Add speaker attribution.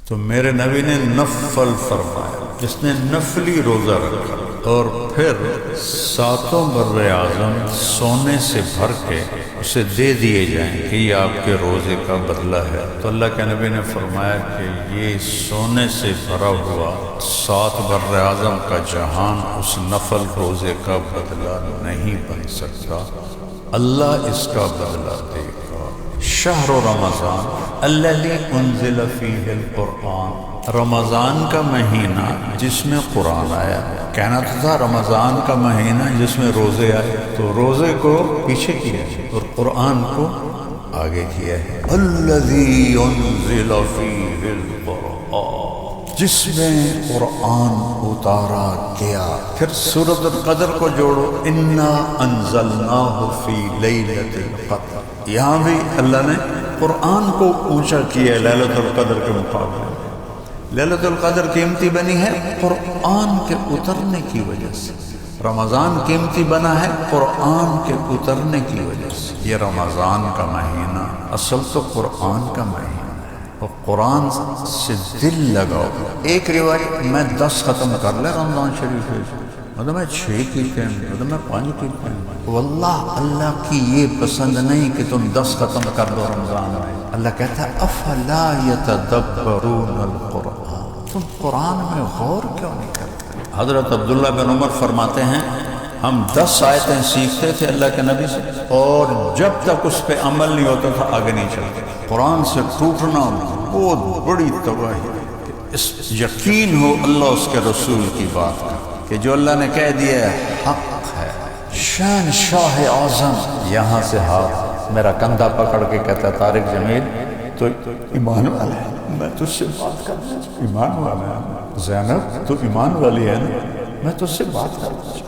Speaker 1: تو میرے نبی نے نفل فرمایا، جس نے نفلی روزہ رکھا اور پھر ساتوں بر اعظم سونے سے بھر کے اسے دے دیے جائیں کہ یہ آپ کے روزے کا بدلہ ہے، تو اللہ کے نبی نے فرمایا کہ یہ سونے سے بھرا ہوا 7 بر اعظم کا جہان اس نفل روزے کا بدلہ نہیں بن سکتا، اللہ اس کا بدلہ دے گا۔ شہر رمضان الذی انزل فیہ القرآن، رمضان کا مہینہ جس میں قرآن آیا۔ کہنا تو تھا رمضان کا مہینہ جس میں روزے آئے، تو روزے کو پیچھے کیا ہے اور قرآن کو آگے کیا ہے۔ الذی انزل فیہ القرآن، جس میں قرآن اتارا گیا۔ پھر سورۃ القدر کو جوڑو، انا انزلناہ فی لیلۃ القدر، یہاں بھی اللہ نے قرآن کو اونچا کیا ہے لیلۃ القدر کے مقابلے میں۔ لیلۃ القدر قیمتی بنی ہے قرآن کے اترنے کی وجہ سے، رمضان قیمتی بنا ہے قرآن کے اترنے کی وجہ سے۔ یہ رمضان کا مہینہ اصل تو قرآن کا مہینہ ہے، اور قرآن سے دل لگاؤ۔ ایک روایت میں 10 ختم کر لے رمضان شریف ہے، مطلب میں 6 کیتے ہیں، مطلب میں 5 کیتے ہیں۔ واللہ اللہ کی یہ پسند نہیں کہ تم 10 ختم کر دو رمضان میں۔ اللہ کہتا ہے افلا یتدبرون القرآن، تم قرآن میں غور کیوں نہیں کرتے؟ حضرت عبداللہ بن عمر فرماتے ہیں ہم 10 آیتیں سیکھتے تھے اللہ کے نبی سے، اور جب تک اس پہ عمل نہیں ہوتا تھا آگے نہیں چلتے۔ قرآن سے ٹوٹنا بہت بڑی تباہی ہے۔ اس یقین ہو اللہ اس کے رسول کی بات کا کہ جو اللہ نے کہہ دیا ہے حق ہے۔ شہنشاہ اعظم یہاں سے ہاتھ میرا کندھا پکڑ کے کہتا ہے طارق جمیل تو ایمان والا ہے، میں تجھ سے بات کرنا، ایمان والا ہے۔ زینب تو ایمان والی ہے نا، میں تجھ سے بات کرنا۔